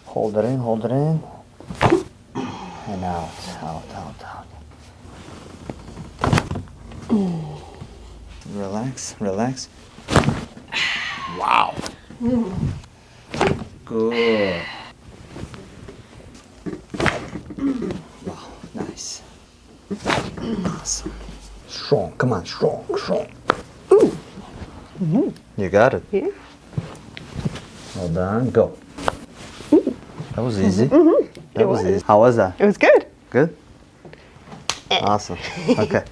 Hold it in, hold it in. And out, out, out, out. Relax, relax. Wow. Good. Wow, nice. Awesome. Strong, come on, strong, strong. Ooh. You got it. Yeah. Well done, go. Ooh. That was easy. It That was was. easy. How was that? It was good. Good? Awesome. Okay.